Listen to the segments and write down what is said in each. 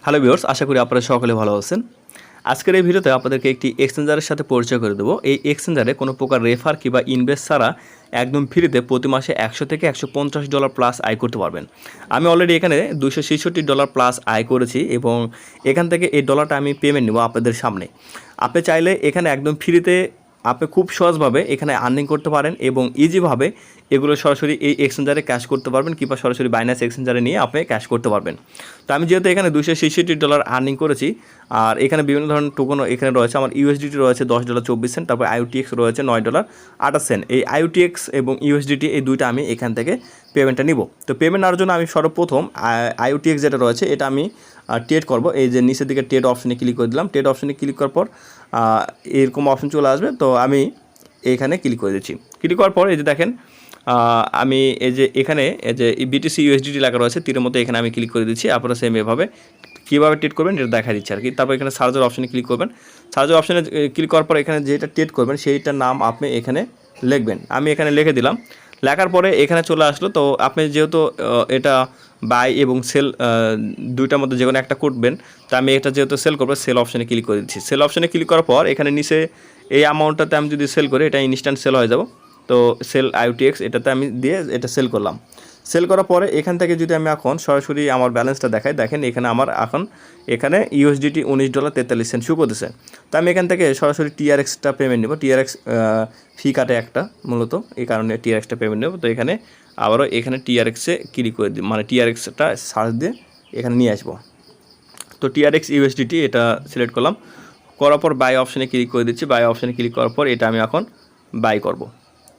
Hello viewers, আশা করি আপনারা সকলে ভালো আছেন। আজকের এই ভিডিওতে আপনাদেরকে একটি এক্সচেঞ্জারের সাথে পরিচয় করে দেবো। এই এক্সচেঞ্জারে কোনো প্রকার রেফার কিংবা ইনভেস্ট ছাড়া একদম ফ্রিতে প্রতি মাসে $100 থেকে $150 প্লাস আয় করতে পারবেন। আমি অলরেডি এখানে $266 প্লাস আয় করেছি এবং এখান থেকে এই ডলারটা আমি পেমেন্ট নেব আপনাদের সামনে। আপনি চাইলে এখানে একদম ফ্রিতে আপনি খুব সহজভাবে এখানে আর্নিং করতে পারেন এবং ইজিভাবে এগুলো সরাসরি এই এক্সচেঞ্জারে ক্যাশ করতে পারবেন কিংবা সরাসরি বাইন্যান্স এক্সচেঞ্জারে নিয়ে আপনি ক্যাশ করতে পারবেন। তো আমি যেহেতু এখানে $266 আর্নিং করেছি আর এখানে বিভিন্ন ধরনের টোকনও এখানে রয়েছে। আমার ইউএসডিটি রয়েছে $10.24, তারপর আইওটিএক্স রয়েছে $9.28। এই আইওটিএক্স এবং ইউএসডিটি এই দুইটা আমি এখান থেকে পেমেন্টটা নিব। তো পেমেন্ট নেওয়ার জন্য আমি সর্বপ্রথম আইওটিএক্স যেটা রয়েছে এটা আমি ট্রেড করব। এই যে নিচের দিকে ট্রেড অপশনে ক্লিক করে দিলাম। ট্রেড অপশনে ক্লিক করার পর এরকম অপশন চলে আসবে। তো আমি এইখানে ক্লিক করে দিচ্ছি। ক্লিক করার পর এই যে দেখেন আমি এই যে এখানে এই যে বিটিসি ইউএসডিটি লেখা রয়েছে তীরের মতো, এখানে আমি ক্লিক করে দিচ্ছি। আপনারা সেম এভাবে কীভাবে ট্রেড করবেন এটা দেখা দিচ্ছে আর কি। তারপর এখানে সার্চের অপশনে ক্লিক করবেন। সার্চের অপশনে ক্লিক করার পর এখানে যেটা ট্রেড করবেন সেইটার নাম আপনি এখানে লিখবেন। আমি এখানে লিখে দিলাম। লেখার পরে এখানে চলে আসলো। তো আপনি যেহেতু এটা বাই এবং সেল দুইটার মধ্যে যে কোনো একটা করবেন, তো আমি এটা যেহেতু সেল করবো সেল অপশনে ক্লিক করে দিচ্ছি। সেল অপশনে ক্লিক করার পর এখানে নিচে এই অ্যামাউন্টটাতে আমি যদি সেল করি এটা ইনস্ট্যান্ট সেল হয়ে যাব। তো সেল আইওটিএক্স এটাতে আমি দিয়ে এটা সেল করলাম। সেল করার পরে এখান থেকে যদি আমি এখন সরাসরি আমার ব্যালেন্সটা দেখাই, দেখেন এখানে আমার এখন এখানে ইউএসডিটি $19.43 শো করতেছে। তো আমি এখান থেকে সরাসরি টিআরএক্সটা পেমেন্ট নেব। টিআরএক্স ফি কাটে একটা মূলত, এই কারণে টিআরএক্সটা পেমেন্ট নেব। তো এখানে আবারও এখানে টিআরএক্সে ক্লিক করে দিই, মানে টিআরএক্সটা সার্চ দিয়ে এখানে নিয়ে আসবো। তো টিআরএক্স ইউএসডিটি এটা সিলেক্ট করলাম। করার পর বাই অপশানে ক্লিক করে দিচ্ছি। বাই অপশানে ক্লিক করার পর এটা আমি এখন বাই করব।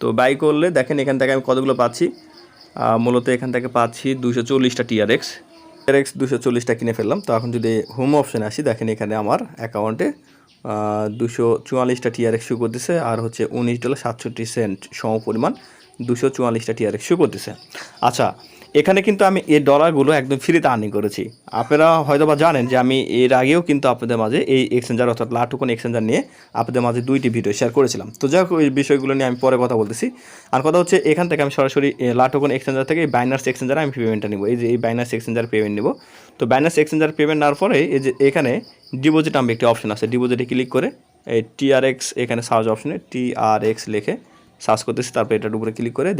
তো বাই করলে দেখেন এখান থেকে আমি কতগুলো পাচ্ছি, মূলত এখান থেকে পাচ্ছি 240টা টিআরএক্স 240টা কিনে ফেললাম। তো এখন যদি হোম অপশানে আসি, দেখেন এখানে আমার অ্যাকাউন্টে 244টা টিআরএক্স শো করতেছে আর হচ্ছে $19.67 সম পরিমাণ 244টা টিআরএক্স শো করতেছে। আচ্ছা, এখানে কিন্তু আমি এই ডলারগুলো একদম ফ্রিতে আর্নিং করেছি। আপনারা হয়তো বা জানেন যে আমি এর আগেও কিন্তু আপনাদের মাঝে এই এক্সচেঞ্জার অর্থাৎ লাটোকেন এক্সচেঞ্জার নিয়ে আপনাদের মাঝে 2টি ভিডিও শেয়ার করেছিলাম। তো যাই হোক, এই বিষয়গুলো নিয়ে আমি পরে কথা বলতেছি। আর কথা হচ্ছে এখান থেকে আমি সরাসরি লাটোকেন এক্সচেঞ্জার থেকে এই বাইন্যান্স এক্সচেঞ্জারে আমি পেমেন্টটা নিব। এই যে এই বাইন্যান্স এক্সচেঞ্জার পেমেন্ট নিব। তো বাইন্যান্স এক্সচেঞ্জার পেমেন্ট নেওয়ার পরে এই যে এখানে ডিপোজিট নামে একটি অপশন আছে। ডিপোজিটে ক্লিক করে এই টিআরএক্স এখানে সার্চ অপশনে টিআরএক্স লিখে সার্চ করতেছি। তারপর এটার উপরে ক্লিক করে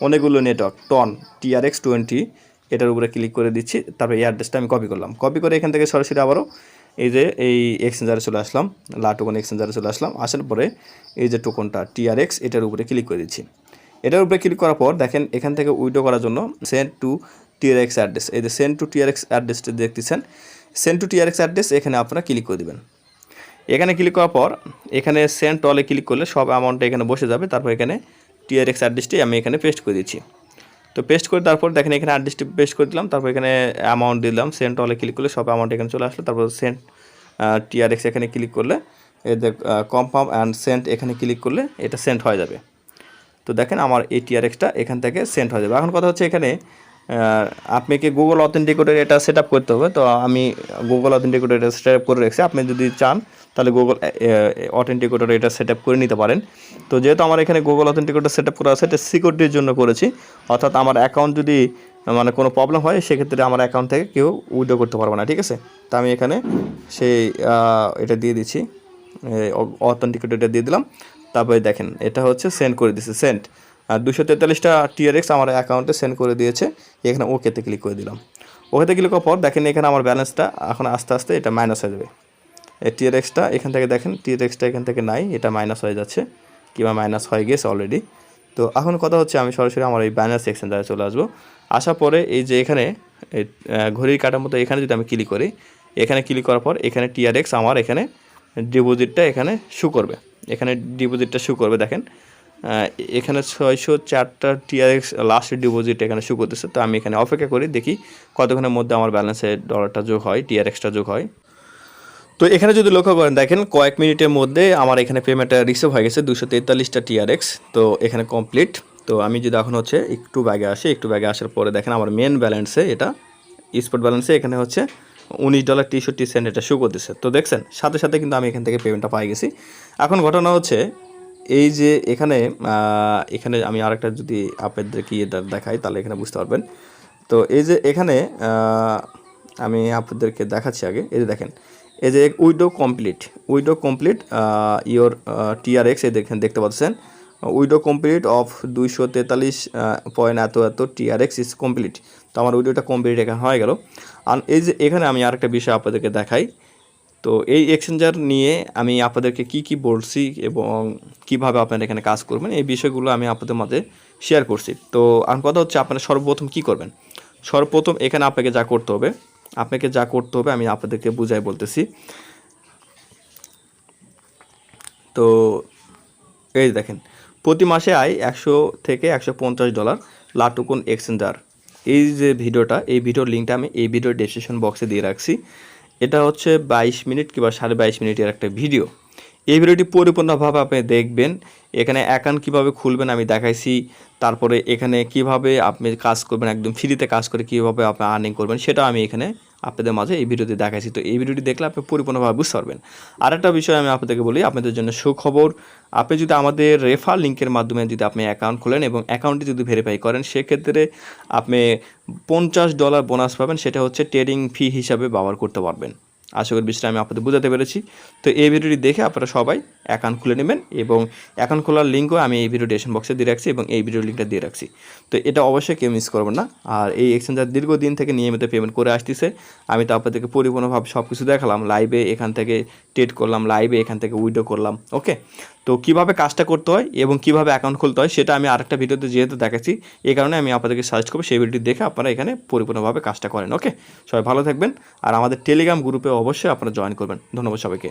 অনেকগুলো নেটওয়ার্ক টন TRX20 এটার উপরে ক্লিক করে দিচ্ছি। তারপর এই অ্যাড্রেসটা আমি কপি করলাম। কপি করে এখান থেকে সরাসরি আবারও এই যে এই এক্সচেঞ্জারে চলে আসলাম, লাটোকেন এক্সচেঞ্জারে চলে আসলাম। আসার পরে এই যে টোকনটা TRX এটার উপরে ক্লিক করে দিচ্ছি। এটার উপরে ক্লিক করার পর দেখেন এখান থেকে উইথড্র করার জন্য সেন্ড টু TRX অ্যাড্রেস, এই যে সেন্ড টু TRX অ্যাড্রেসটা দেখতেছেন, সেন্ড টু TRX অ্যাড্রেস এখানে আপনারা ক্লিক করে দেবেন। এখানে ক্লিক করার পর এখানে সেন্ড টলে ক্লিক করলে সব অ্যামাউন্টটা এখানে বসে যাবে। তারপর এখানে TRX অ্যাড্রেসটি আমি এখানে পেস্ট করে দিচ্ছি। তো পেস্ট করে তারপর দেখেন এখানে অ্যাড্রেসটি পেস্ট করে দিলাম। তারপর এখানে অ্যামাউন্ট দিলাম, সেন্ড টলে ক্লিক করলে সব অ্যামাউন্ট এখানে চলে আসলো। তারপর সেন্ড TRX এখানে ক্লিক করলে এই যে কনফার্ম অ্যান্ড সেন্ড এখানে ক্লিক করলে এটা সেন্ড হয়ে যাবে। তো দেখেন আমার এই TRXটা এখান থেকে সেন্ড হয়ে যাবে। এখন কথা হচ্ছে এখানে আপনাকে গুগল অথেন্টিকেটর এটা সেট আপ করতে হবে। তো আমি গুগল অথেন্টিকেটর এটা সেট আপ করে রেখেছি। আপনি যদি চান তাহলে গুগল অথেন্টিকেটর এটা সেট আপ করে নিতে পারেন। তো যেহেতু আমার এখানে গুগল অথেন্টিকেটর সেট আপ করা আছে, এটা সিকিউরিটির জন্য করেছি। অর্থাৎ আমার অ্যাকাউন্ট যদি মানে কোনো প্রবলেম হয় সেক্ষেত্রে আমার অ্যাকাউন্ট থেকে কেউ উইথড্র করতে পারবে না, ঠিক আছে। তো আমি এখানে সেই এটা দিয়ে দিচ্ছি, অথেন্টিকেটরটা দিয়ে দিলাম। তারপরে দেখেন এটা হচ্ছে সেন্ড করে দিচ্ছে, সেন্ড 243টা TRX আমার অ্যাকাউন্টে সেন্ড করে দিয়েছে। এখানে ওকেতে ক্লিক করে দিলাম। ওকেতে ক্লিক করার পর দেখেন এখানে আমার ব্যালেন্সটা এখন আস্তে আস্তে এটা মাইনাস হয়ে যাবে। এই TRXটা এখান থেকে দেখেন TRXটা এখান থেকে নাই, এটা মাইনাস হয়ে যাচ্ছে কিংবা মাইনাস হয়ে গেছে অলরেডি। তো এখন কথা হচ্ছে আমি সরাসরি আমার এই বাইন্যান্স এক্সচেঞ্জারে চলে আসবো। আসার পরে এই যে এখানে ঘড়ির কাটার মতো এখানে যদি আমি ক্লিক করি, এখানে ক্লিক করার পর এখানে TRX আমার এখানে ডিপোজিটটা এখানে শো করবে। এখানে ডিপোজিটটা শো করবে, দেখেন এখানে 604টা TRX লাস্ট ডিপোজিট এখানে শো করতেছে। তো আমি এখানে অপেক্ষা করি, দেখি কতক্ষণের মধ্যে আমার ব্যালেন্সে ডলারটা যোগ হয়, TRXটা যোগ হয়। তো এখানে যদি লক্ষ্য করেন দেখেন কয়েক মিনিটের মধ্যে আমার এখানে পেমেন্টটা রিসিভ হয়ে গেছে 243টা TRX। তো এখানে কমপ্লিট। তো আমি যদি এখন হচ্ছে একটু ব্যাগে আসি, একটু ব্যাগে আসার পরে দেখেন আমার মেন ব্যালেন্সে এটা স্পট ব্যালেন্সে এখানে হচ্ছে $19.63 এটা শো করতেছে। তো দেখছেন সাথে সাথে কিন্তু আমি এখান থেকে পেমেন্টটা পাই গেছি। এখন ঘটনা হচ্ছে এই যে এখানে আমি আরেকটা যদি আপনাদেরকে দেখাই তাহলে এখানে বুঝতে পারবেন। তো এই যে এখানে আমি আপনাদেরকে দেখাচ্ছি আগে। এই যে দেখেন, এই যে উইডো কমপ্লিট ইওর টিআরএক্স, এই দেখেন, দেখতে পাচ্ছেন উইডো কমপ্লিট অফ 243 পয়েন্ট এত টিআরএক্স ইজ কমপ্লিট। তো আমার উইডোটা কমপ্লিট এখানে হয়ে গেল। আর এই যে এখানে আমি আরেকটা বিষয় আপনাদেরকে দেখাই। তো এই এক্সচেঞ্জার নিয়ে আমি আপনাদেরকে কি বলছি এবং কিভাবে আপনারা এখানে কাজ করবেন, এই বিষয়গুলো আমি আপনাদের মাঝে শেয়ার করছি। তো আর কথা হচ্ছে, আপনারা সর্বপ্রথম কি করবেন। সর্বপ্রথম এখানে আপনাকে যা করতে হবে আমি আপনাদেরকে বুঝাই বলতেছি। তো এই দেখেন, প্রতি মাসে আয় 100 থেকে $150 লাটোকন এক্সচেঞ্জার। এই যে ভিডিওটা, এই ভিডিওর লিঙ্কটা আমি এই ভিডিওর ডেসক্রিপশন বক্সে দিয়ে রাখছি। এটা হচ্ছে 22 মিনিট কিংবা 22.5 মিনিটের একটা ভিডিও। এই ভিডিওটি পরিপূর্ণভাবে আপনি দেখবেন। এখানে অ্যাকাউন্ট কীভাবে খুলবেন আমি দেখাইছি। তারপরে এখানে কিভাবে আপনি কাজ করবেন, একদম ফ্রিতে কাজ করে কীভাবে আপনি আর্নিং করবেন, সেটা আমি এখানে আপনাদের মাঝে এই ভিডিওতে দেখাইছি। তো এই ভিডিওটি দেখলে আপনি পরিপূর্ণভাবে বুঝতে পারবেন। আরেকটা বিষয় আমি আপনাদেরকে বলি, আপনাদের জন্য সুখবর। আপনি যদি আমাদের রেফার লিঙ্কের মাধ্যমে যদি আপনি অ্যাকাউন্ট খোলেন এবং অ্যাকাউন্টটি যদি ভেরিফাই করেন, সেক্ষেত্রে আপনি $50 বোনাস পাবেন। সেটা হচ্ছে ট্রেডিং ফি হিসাবে ব্যবহার করতে পারবেন। আশা করি বিষয়টা আমি আপনাদের বোঝাতে পেরেছি। তো এই ভিডিওটি দেখে আপনারা সবাই অ্যাকাউন্ট খুলে নেবেন এবং অ্যাকাউন্ট খোলার লিঙ্কও আমি এই ভিডিও ডেসক্রিপশন বক্সে দিয়ে রাখছি এবং এই ভিডিওর লিঙ্কটা দিয়ে রাখছি। তো এটা অবশ্যই কেউ মিস করবেন না। আর এই এক্সচেঞ্জার দীর্ঘদিন থেকে নিয়মিত পেমেন্ট করে আসতেছে। আমি তো আপনাদেরকে পরিপূর্ণভাবে সব কিছু দেখালাম, লাইভে এখান থেকে ট্রেড করলাম, লাইভে এখান থেকে উইড্রো করলাম। ওকে, তো কীভাবে কাজটা করতে হয় এবং কীভাবে অ্যাকাউন্ট খুলতে হয় সেটা আমি আরেকটা ভিডিওতে যেহেতু দেখাচ্ছি, এই কারণে আমি আপনাদেরকে সাজেস্ট করবো সেই ভিডিওটি দেখে আপনারা এখানে পরিপূর্ণভাবে কাজটা করেন। ওকে, সবাই ভালো থাকবেন আর আমাদের টেলিগ্রাম গ্রুপে অবশ্যই আপনারা জয়েন করবেন। ধন্যবাদ সবাইকে।